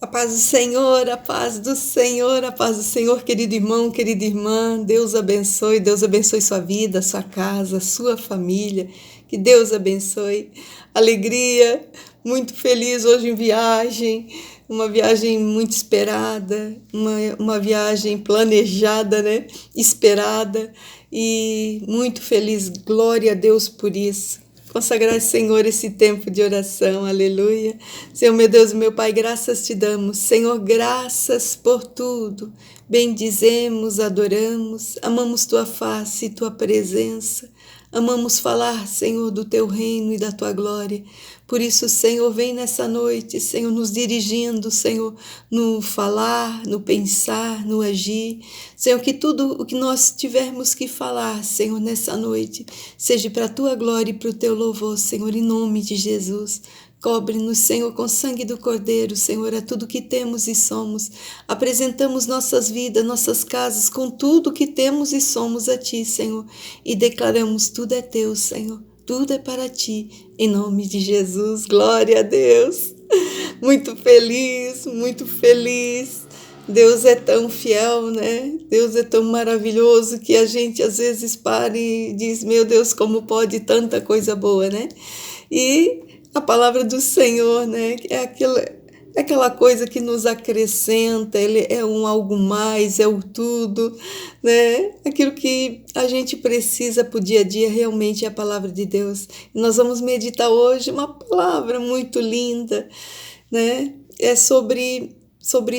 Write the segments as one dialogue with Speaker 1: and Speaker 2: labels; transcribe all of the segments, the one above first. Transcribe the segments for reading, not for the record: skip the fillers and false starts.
Speaker 1: A paz do Senhor, a paz do Senhor, a paz do Senhor, querido irmão, querida irmã. Deus abençoe sua vida, sua casa, sua família. Que Deus abençoe. Alegria, muito feliz hoje em viagem, uma viagem muito esperada, uma viagem planejada, né? Esperada e muito feliz. Glória a Deus por isso. Consagrar, Senhor, esse tempo de oração, aleluia. Senhor, meu Deus, meu Pai, graças te damos. Senhor, graças por tudo. Bendizemos, adoramos, amamos tua face e tua presença. Amamos falar, Senhor, do teu reino e da tua glória. Por isso, Senhor, vem nessa noite, Senhor, nos dirigindo, Senhor, no falar, no pensar, no agir. Senhor, que tudo o que nós tivermos que falar, Senhor, nessa noite, seja para a tua glória e para o teu louvor, Senhor, em nome de Jesus. Cobre-nos, Senhor, com sangue do Cordeiro, Senhor, a tudo que temos e somos. Apresentamos nossas vidas, nossas casas, com tudo que temos e somos a Ti, Senhor. E declaramos, tudo é Teu, Senhor. Tudo é para Ti. Em nome de Jesus, glória a Deus. Muito feliz, muito feliz. Deus é tão fiel, né? Deus é tão maravilhoso que a gente às vezes para e diz, meu Deus, como pode tanta coisa boa, né? E a palavra do Senhor, né? É aquela coisa que nos acrescenta, ele é um algo mais, é o tudo, né? Aquilo que a gente precisa para o dia a dia realmente é a palavra de Deus. E nós vamos meditar hoje uma palavra muito linda, né? É sobre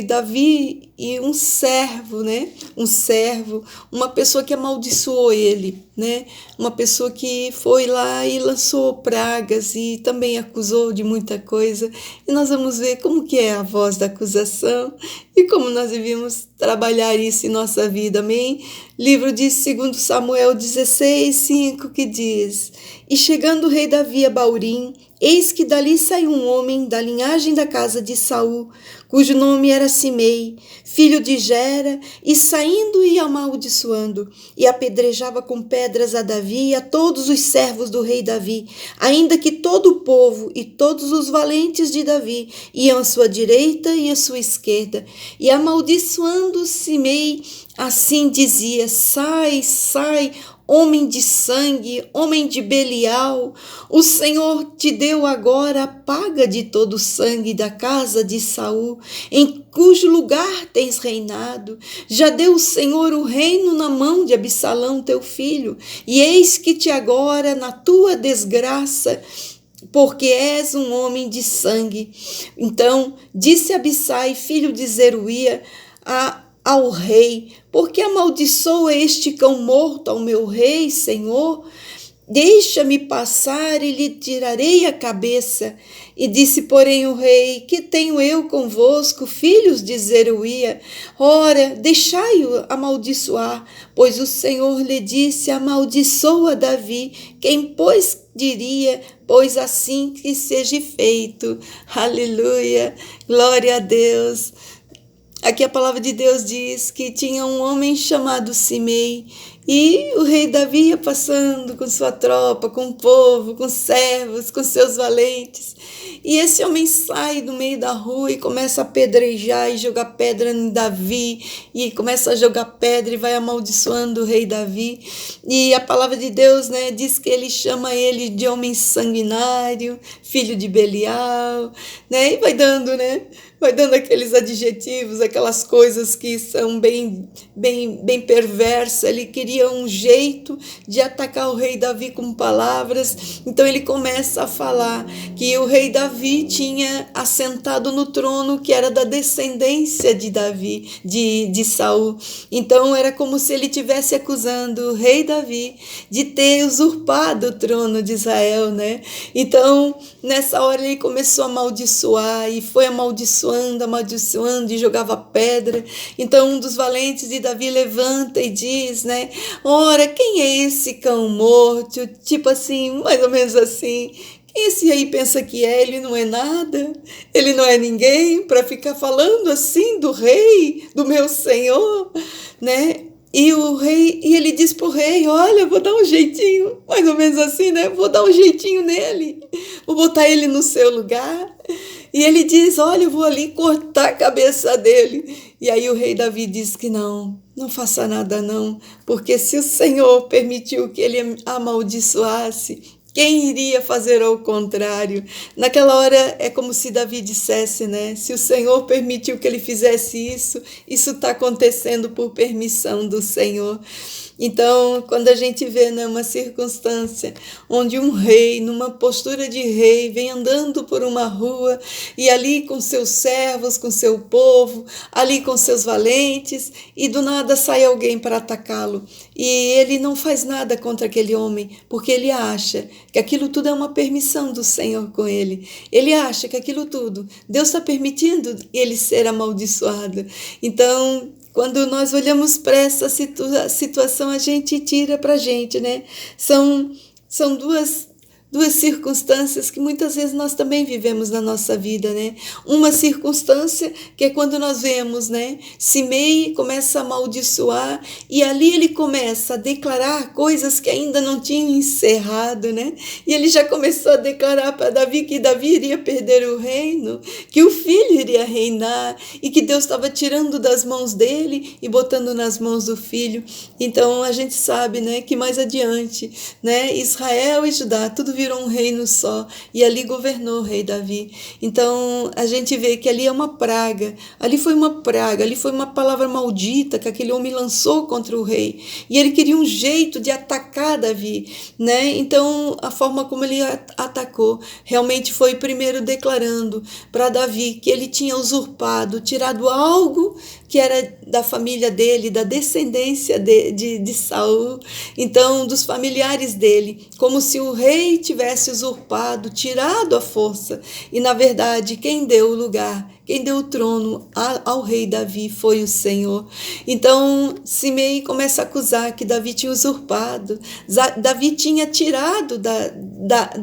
Speaker 1: Davi e um servo, né? Um servo, uma pessoa que amaldiçoou ele, né? Uma pessoa que foi lá e lançou pragas e também acusou de muita coisa. E nós vamos ver como que é a voz da acusação e como nós devíamos trabalhar isso em nossa vida, amém? Livro de 2 Samuel 16:5, que diz: E chegando o rei Davi a Baurim, eis que dali saiu um homem da linhagem da casa de Saul, cujo nome era Simei, filho de Gera, e saindo e amaldiçoando, e apedrejava com pedras a Davi e a todos os servos do rei Davi, ainda que todo o povo e todos os valentes de Davi iam à sua direita e à sua esquerda, e amaldiçoando Simei, assim dizia: sai, sai, homem de sangue, homem de Belial, o Senhor te deu agora a paga de todo o sangue da casa de Saul, em cujo lugar tens reinado. Já deu o Senhor o reino na mão de Absalão, teu filho, e eis que te agora na tua desgraça, porque és um homem de sangue. Então disse Abissai, filho de Zeruia, ao rei: porque amaldiçoa este cão morto ao meu rei, Senhor? Deixa-me passar e lhe tirarei a cabeça. E disse, porém, o rei: que tenho eu convosco, filhos de Zeruia? Ora, deixai-o amaldiçoar, pois o Senhor lhe disse: amaldiçoa Davi. Quem, pois, diria, pois assim que seja feito. Aleluia, glória a Deus. Aqui a palavra de Deus diz que tinha um homem chamado Simei, e o rei Davi ia passando com sua tropa, com o povo, com servos, com seus valentes. E esse homem sai do meio da rua e começa a apedrejar e jogar pedra em Davi, e começa a jogar pedra e vai amaldiçoando o rei Davi. E a palavra de Deus, né, diz que ele chama ele de homem sanguinário, filho de Belial, né, e vai dando, né? Vai dando aqueles adjetivos, aquelas coisas que são bem perversas. Ele queria um jeito de atacar o rei Davi com palavras. Então ele começa a falar que o rei Davi tinha assentado no trono que era da descendência de Davi, de Saul. Então era como se ele estivesse acusando o rei Davi de ter usurpado o trono de Israel, né? Então nessa hora ele começou a amaldiçoar e foi amaldiçoando e jogava pedra. Então um dos valentes de Davi levanta e diz, né? Ora, quem é esse cão morto? Tipo assim, mais ou menos assim. Quem esse aí pensa que é? Ele não é nada, ele não é ninguém para ficar falando assim do rei, do meu senhor, né? E ele diz pro rei: olha, vou dar um jeitinho, mais ou menos assim, né? Vou dar um jeitinho nele, vou botar ele no seu lugar. E ele diz, olha, eu vou ali cortar a cabeça dele. E aí o rei Davi diz que não faça nada não, porque se o Senhor permitiu que ele amaldiçoasse, quem iria fazer ao contrário? Naquela hora é como se Davi dissesse, né? Se o Senhor permitiu que ele fizesse isso está acontecendo por permissão do Senhor. Então, quando a gente vê, né, uma circunstância onde um rei, numa postura de rei, vem andando por uma rua e ali com seus servos, com seu povo, ali com seus valentes, e do nada sai alguém para atacá-lo. E ele não faz nada contra aquele homem, porque ele acha que aquilo tudo é uma permissão do Senhor com ele. Ele acha que aquilo tudo, Deus está permitindo ele ser amaldiçoado. Então, quando nós olhamos para essa situação, a gente tira para a gente, né? São duas circunstâncias que muitas vezes nós também vivemos na nossa vida, né? Uma circunstância que é quando nós vemos, né? Simei começa a amaldiçoar e ali ele começa a declarar coisas que ainda não tinham encerrado, né? E ele já começou a declarar para Davi que Davi iria perder o reino, que o filho iria reinar e que Deus estava tirando das mãos dele e botando nas mãos do filho. Então a gente sabe, né, que mais adiante, né, Israel e Judá, tudo virou um reino só, e ali governou o rei Davi. Então a gente vê que ali é uma praga, ali foi uma palavra maldita que aquele homem lançou contra o rei, e ele queria um jeito de atacar Davi, né? Então a forma como ele atacou realmente foi primeiro declarando para Davi que ele tinha usurpado, tirado algo que era da família dele, da descendência de Saul, então dos familiares dele, como se o rei tivesse usurpado, tirado a força, e na verdade quem deu o lugar, quem deu o trono ao rei Davi foi o Senhor. Então Simei começa a acusar que Davi tinha usurpado, Davi tinha tirado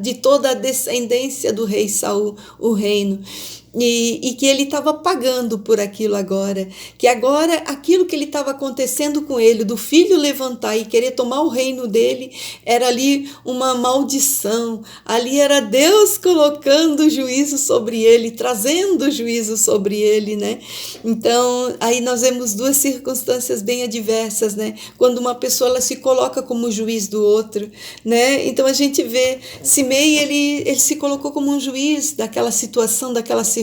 Speaker 1: de toda a descendência do rei Saul o reino. E que ele estava pagando por aquilo agora, que agora aquilo que ele estava acontecendo com ele, do filho levantar e querer tomar o reino dele, era ali uma maldição, ali era Deus colocando juízo sobre ele, trazendo juízo sobre ele, né? Então, aí nós vemos duas circunstâncias bem adversas, né? Quando uma pessoa ela se coloca como juiz do outro, né? Então a gente vê, Simei, ele se colocou como um juiz daquela situação, daquela circunstância,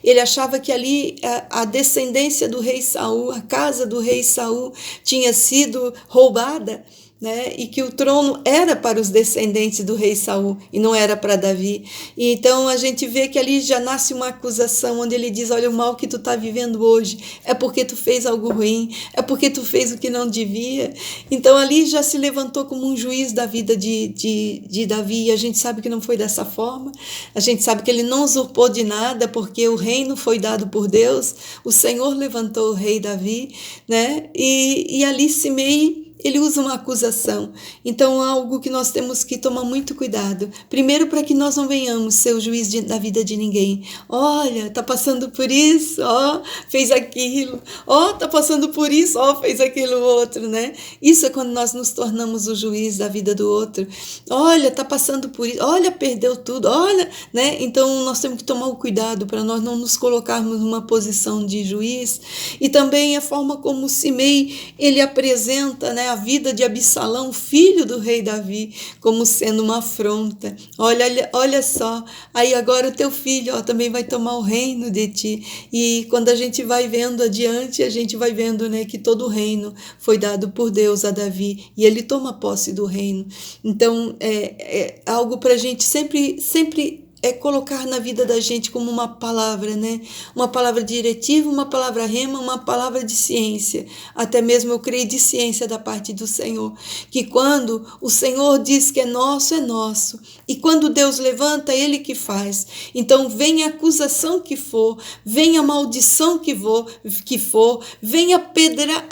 Speaker 1: ele achava que ali a descendência do rei Saul, a casa do rei Saul tinha sido roubada, né? E que o trono era para os descendentes do rei Saul e não era para Davi. E então a gente vê que ali já nasce uma acusação onde ele diz, olha, o mal que tu está vivendo hoje é porque tu fez algo ruim, é porque tu fez o que não devia. Então ali já se levantou como um juiz da vida de Davi, e a gente sabe que não foi dessa forma, a gente sabe que ele não usurpou de nada, porque o reino foi dado por Deus, o Senhor levantou o rei Davi, né? E ali Simei, ele usa uma acusação. Então, algo que nós temos que tomar muito cuidado. Primeiro, para que nós não venhamos ser o juiz da vida de ninguém. Olha, tá passando por isso, ó, fez aquilo. Ó, tá passando por isso, ó, fez aquilo outro, né? Isso é quando nós nos tornamos o juiz da vida do outro. Olha, tá passando por isso. Olha, perdeu tudo. Olha, né? Então, nós temos que tomar o cuidado para nós não nos colocarmos numa posição de juiz. E também a forma como Simei, ele apresenta, né, a vida de Absalão, filho do rei Davi, como sendo uma afronta. Olha só, aí agora o teu filho, ó, também vai tomar o reino de ti. E quando a gente vai vendo adiante, a gente vai vendo, né, que todo o reino foi dado por Deus a Davi e ele toma posse do reino. Então é algo para a gente sempre colocar na vida da gente como uma palavra, né? Uma palavra diretiva, uma palavra rema, uma palavra de ciência. Até mesmo eu creio de ciência da parte do Senhor. Que quando o Senhor diz que é nosso, é nosso. E quando Deus levanta, é Ele que faz. Então vem a acusação que for, vem a maldição que for, vem a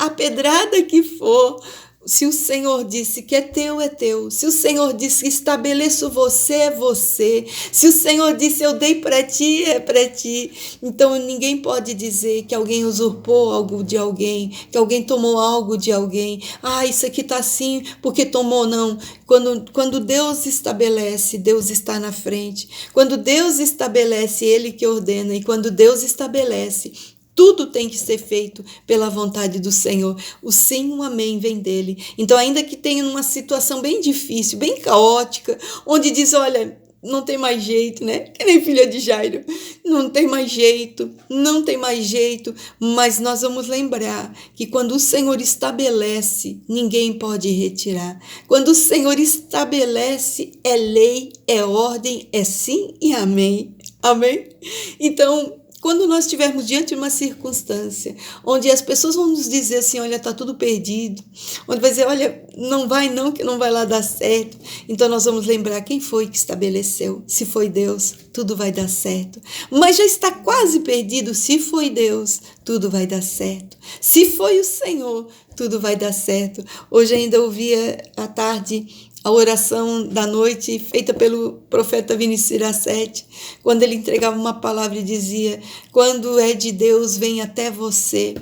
Speaker 1: pedrada que for, Se o Senhor disse que é teu, é teu. Se o Senhor disse que estabeleço você, é você. Se o Senhor disse eu dei para ti, é para ti. Então ninguém pode dizer que alguém usurpou algo de alguém, que alguém tomou algo de alguém. Ah, isso aqui está assim porque tomou, não. Quando Deus estabelece, Deus está na frente. Quando Deus estabelece, Ele que ordena. E quando Deus estabelece, tudo tem que ser feito pela vontade do Senhor. O sim, o amém vem dele. Então, ainda que tenha uma situação bem difícil, bem caótica, onde diz, olha, não tem mais jeito, né? Que nem filha de Jairo. Não tem mais jeito, não tem mais jeito. Mas nós vamos lembrar que quando o Senhor estabelece, ninguém pode retirar. Quando o Senhor estabelece, é lei, é ordem, é sim e amém. Amém? Então, quando nós estivermos diante de uma circunstância onde as pessoas vão nos dizer assim, olha, está tudo perdido, onde vai dizer, olha, não vai não, que não vai lá dar certo, então nós vamos lembrar quem foi que estabeleceu. Se foi Deus, tudo vai dar certo. Mas já está quase perdido, se foi Deus, tudo vai dar certo. Se foi o Senhor, tudo vai dar certo. Hoje ainda ouvia à tarde a oração da noite feita pelo profeta Vinícius Iracete, quando ele entregava uma palavra e dizia, quando é de Deus, vem até você.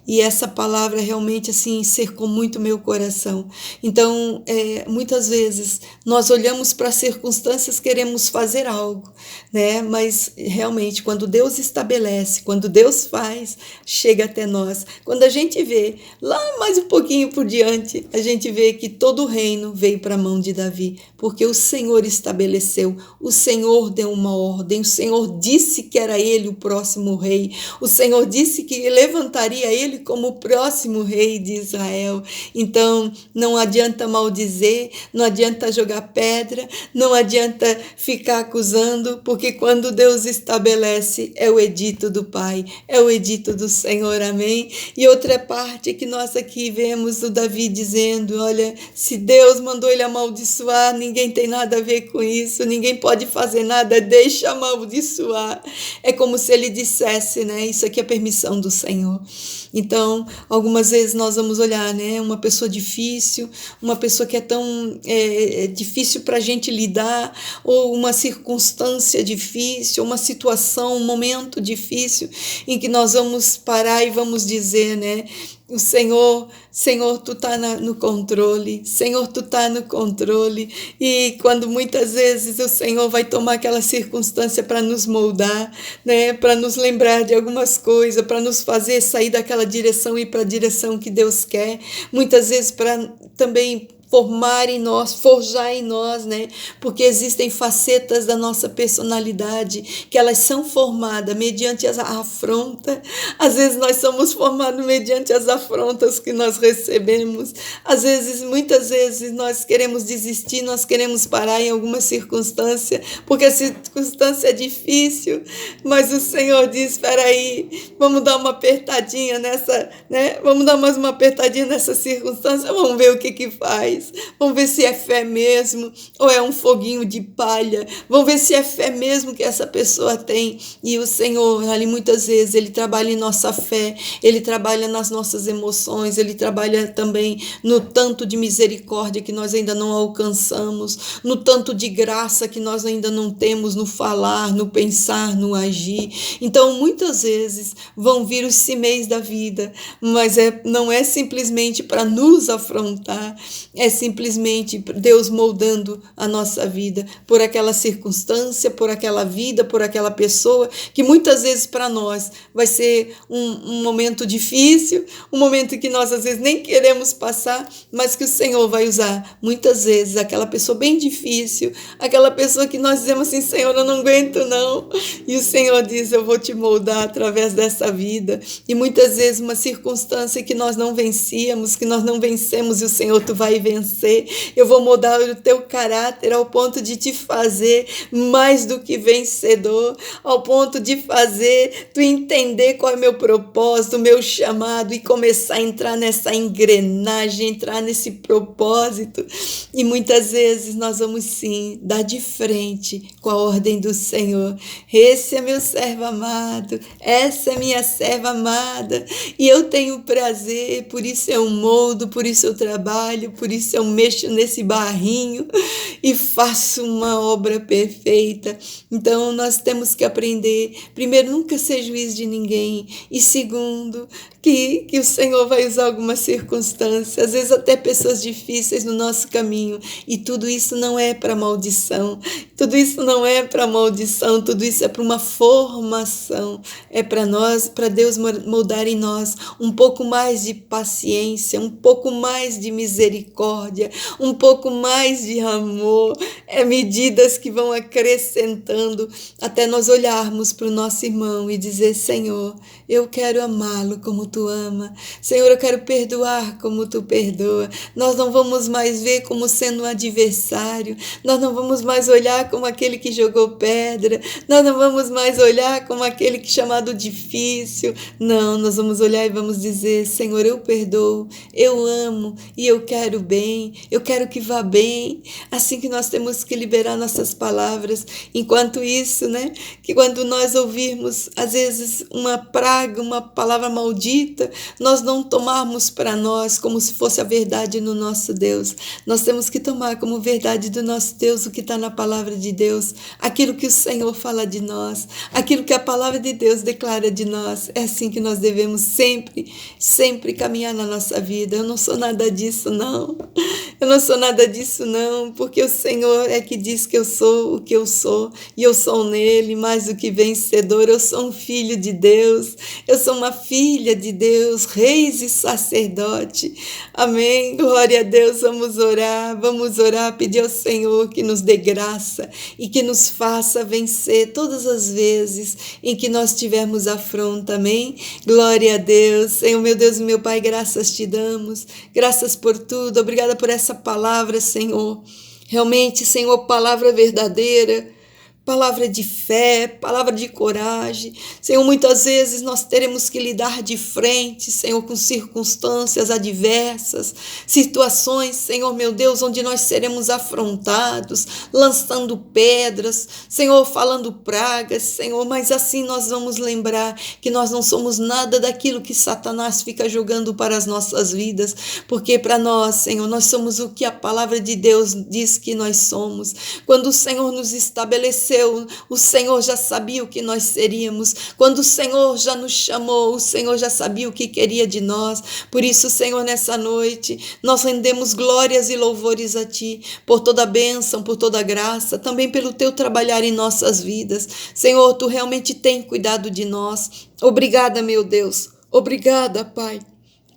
Speaker 1: E essa palavra realmente assim cercou muito meu coração. Então, muitas vezes nós olhamos para as circunstâncias, queremos fazer algo, né? Mas realmente quando Deus estabelece, quando Deus faz, chega até nós. Quando a gente vê lá mais um pouquinho por diante, a gente vê que todo o reino veio para a mão de Davi, porque o Senhor estabeleceu, o Senhor deu uma ordem, o Senhor disse que era ele o próximo rei, o Senhor disse que levantaria ele como o próximo rei de Israel. Então, não adianta maldizer, não adianta jogar pedra, não adianta ficar acusando, porque quando Deus estabelece, é o edito do Pai, é o edito do Senhor, amém? E outra parte que nós aqui vemos o Davi dizendo, olha, se Deus mandou ele amaldiçoar, ninguém tem nada a ver com isso, ninguém pode fazer nada, deixa amaldiçoar. É como se ele dissesse, né, isso aqui é permissão do Senhor. Então, algumas vezes nós vamos olhar, né, uma pessoa difícil, uma pessoa que é tão difícil para a gente lidar, ou uma circunstância difícil, uma situação, um momento difícil, em que nós vamos parar e vamos dizer, né, o Senhor, tu tá no controle, Senhor, tu tá no controle. E quando muitas vezes o Senhor vai tomar aquela circunstância para nos moldar, né, para nos lembrar de algumas coisas, para nos fazer sair daquela direção e ir para a direção que Deus quer, muitas vezes para também formar em nós, forjar em nós, né? Porque existem facetas da nossa personalidade que elas são formadas mediante a afronta. Às vezes nós somos formados mediante as afrontas que nós recebemos. Às vezes, muitas vezes nós queremos desistir, nós queremos parar em alguma circunstância, porque a circunstância é difícil, mas o Senhor diz, espera aí, vamos dar uma apertadinha nessa, né? Vamos dar mais uma apertadinha nessa circunstância, vamos ver o que faz. Vamos ver se é fé mesmo ou é um foguinho de palha. Vamos ver se é fé mesmo que essa pessoa tem. E o Senhor, ali muitas vezes, Ele trabalha em nossa fé, Ele trabalha nas nossas emoções, Ele trabalha também no tanto de misericórdia que nós ainda não alcançamos, no tanto de graça que nós ainda não temos no falar, no pensar, no agir. Então, muitas vezes, vão vir os cimeis da vida, mas não é simplesmente para nos afrontar, é simplesmente Deus moldando a nossa vida por aquela circunstância, por aquela vida, por aquela pessoa, que muitas vezes para nós vai ser um momento difícil, um momento que nós às vezes nem queremos passar, mas que o Senhor vai usar muitas vezes aquela pessoa bem difícil, aquela pessoa que nós dizemos assim, Senhor, eu não aguento não, e o Senhor diz, eu vou te moldar através dessa vida, e muitas vezes uma circunstância que nós não vencíamos, que nós não vencemos, e o Senhor, tu vai vencer, vencer. Eu vou mudar o teu caráter ao ponto de te fazer mais do que vencedor, ao ponto de fazer tu entender qual é o meu propósito, o meu chamado e começar a entrar nessa engrenagem, entrar nesse propósito. E muitas vezes nós vamos sim dar de frente com a ordem do Senhor. Esse é meu servo amado, essa é minha serva amada, e eu tenho prazer, por isso eu moldo, por isso eu trabalho, por isso eu mexo nesse barrinho e faço uma obra perfeita. Então nós temos que aprender, primeiro, nunca ser juiz de ninguém, e segundo, que o Senhor vai usar algumas circunstâncias, às vezes até pessoas difíceis no nosso caminho, e tudo isso não é para maldição, tudo isso não é para maldição, tudo isso é para uma formação, é para nós, para Deus moldar em nós um pouco mais de paciência, um pouco mais de misericórdia, um pouco mais de amor, medidas que vão acrescentando até nós olharmos para o nosso irmão e dizer: Senhor, eu quero amá-lo como tu ama, Senhor, eu quero perdoar como tu perdoa. Nós não vamos mais ver como sendo um adversário, nós não vamos mais olhar como aquele que jogou pedra, nós não vamos mais olhar como aquele que chamado difícil, não, nós vamos olhar e vamos dizer: Senhor, eu perdoo, eu amo e eu quero bem, eu quero que vá bem. Assim que nós temos que liberar nossas palavras. Enquanto isso, né, que quando nós ouvirmos às vezes uma praga, uma palavra maldita, nós não tomarmos para nós como se fosse a verdade no nosso Deus. Nós temos que tomar como verdade do nosso Deus o que está na palavra de Deus, aquilo que o Senhor fala de nós, aquilo que a palavra de Deus declara de nós. É assim que nós devemos sempre caminhar na nossa vida. Eu não sou nada disso, não. Eu não sou nada disso, não, porque o Senhor é que diz que eu sou o que eu sou, e eu sou nele mais do que vencedor. Eu sou um filho de Deus, eu sou uma filha de Deus, reis e sacerdote. Amém? Glória a Deus. Vamos orar, pedir ao Senhor que nos dê graça e que nos faça vencer todas as vezes em que nós tivermos afronta. Amém? Glória a Deus. Senhor, meu Deus e meu Pai, graças te damos, graças por tudo, obrigada por essa palavra, Senhor. Realmente, Senhor, palavra verdadeira, palavra de fé, palavra de coragem. Senhor, muitas vezes nós teremos que lidar de frente, Senhor, com circunstâncias adversas, situações, Senhor, meu Deus, onde nós seremos afrontados, lançando pedras, Senhor, falando pragas, Senhor, mas assim nós vamos lembrar que nós não somos nada daquilo que Satanás fica jogando para as nossas vidas, porque para nós, Senhor, nós somos o que a palavra de Deus diz que nós somos. Quando o Senhor nos estabeleceu, o Senhor já sabia o que nós seríamos. Quando o Senhor já nos chamou, o Senhor já sabia o que queria de nós. Por isso, Senhor, nessa noite, nós rendemos glórias e louvores a Ti, por toda a bênção, por toda a graça, também pelo Teu trabalhar em nossas vidas. Senhor, Tu realmente tem cuidado de nós. Obrigada, meu Deus. Obrigada, Pai.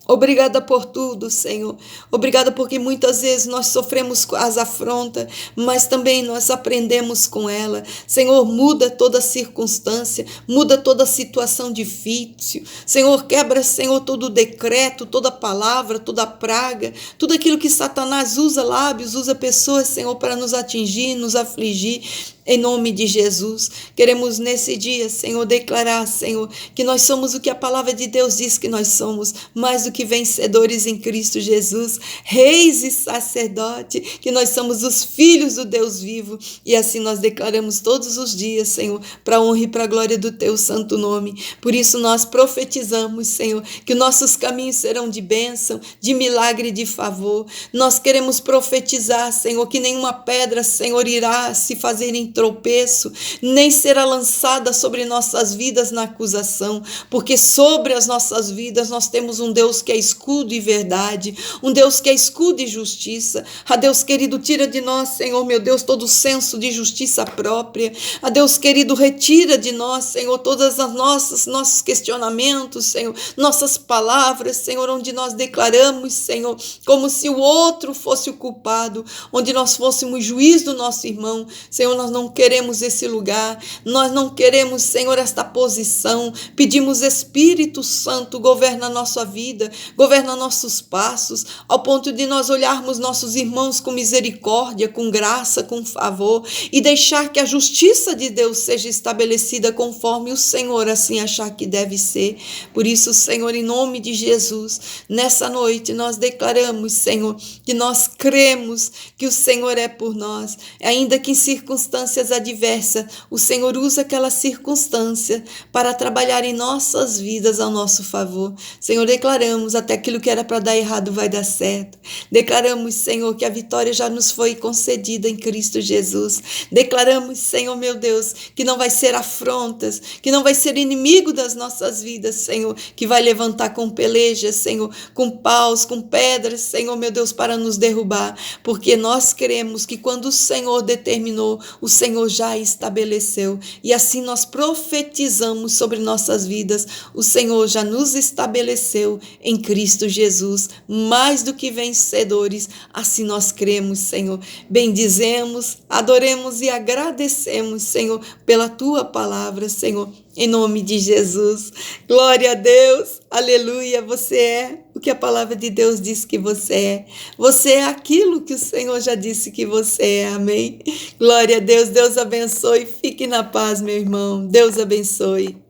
Speaker 1: Obrigada por tudo, Senhor. Obrigada porque muitas vezes nós sofremos as afrontas, mas também nós aprendemos com ela. Senhor, muda toda circunstância, muda toda situação difícil. Senhor, quebra, Senhor, todo decreto, toda palavra, toda praga, tudo aquilo que Satanás usa lábios, usa pessoas, Senhor, para nos atingir, nos afligir. Em nome de Jesus, queremos nesse dia, Senhor, declarar, Senhor, que nós somos o que a palavra de Deus diz que nós somos, mais do que vencedores em Cristo Jesus, reis e sacerdotes, que nós somos os filhos do Deus vivo, e assim nós declaramos todos os dias, Senhor, para a honra e para a glória do Teu santo nome. Por isso nós profetizamos, Senhor, que nossos caminhos serão de bênção, de milagre e de favor. Nós queremos profetizar, Senhor, que nenhuma pedra, Senhor, irá se fazer em tropeço, nem será lançada sobre nossas vidas na acusação, porque sobre as nossas vidas nós temos um Deus que é escudo e verdade, um Deus que é escudo e justiça. A Deus querido, tira de nós, Senhor, meu Deus, todo o senso de justiça própria. A Deus querido, retira de nós, Senhor, todas as nossos questionamentos, Senhor, nossas palavras, Senhor, onde nós declaramos, Senhor, como se o outro fosse o culpado, onde nós fôssemos juiz do nosso irmão. Senhor, nós não não queremos esse lugar, nós não queremos, Senhor, esta posição. Pedimos, Espírito Santo, governa a nossa vida, governa nossos passos, ao ponto de nós olharmos nossos irmãos com misericórdia, com graça, com favor, e deixar que a justiça de Deus seja estabelecida conforme o Senhor assim achar que deve ser. Por isso, Senhor, em nome de Jesus, nessa noite nós declaramos, Senhor, que nós cremos que o Senhor é por nós, ainda que em circunstâncias adversas, o Senhor usa aquela circunstância para trabalhar em nossas vidas ao nosso favor. Senhor, declaramos até aquilo que era para dar errado vai dar certo. Declaramos, Senhor, que a vitória já nos foi concedida em Cristo Jesus. Declaramos, Senhor, meu Deus, que não vai ser afrontas, que não vai ser inimigo das nossas vidas, Senhor, que vai levantar com pelejas, Senhor, com paus, com pedras, Senhor, meu Deus, para nos derrubar, porque nós cremos que quando o Senhor determinou, o Senhor já estabeleceu, e assim nós profetizamos sobre nossas vidas, o Senhor já nos estabeleceu em Cristo Jesus, mais do que vencedores, assim nós cremos, Senhor. Bendizemos, adoremos e agradecemos, Senhor, pela Tua palavra, Senhor, em nome de Jesus. Glória a Deus, aleluia, você é o que a palavra de Deus diz que você é. Você é aquilo que o Senhor já disse que você é, amém? Glória a Deus, Deus abençoe, fique na paz, meu irmão, Deus abençoe.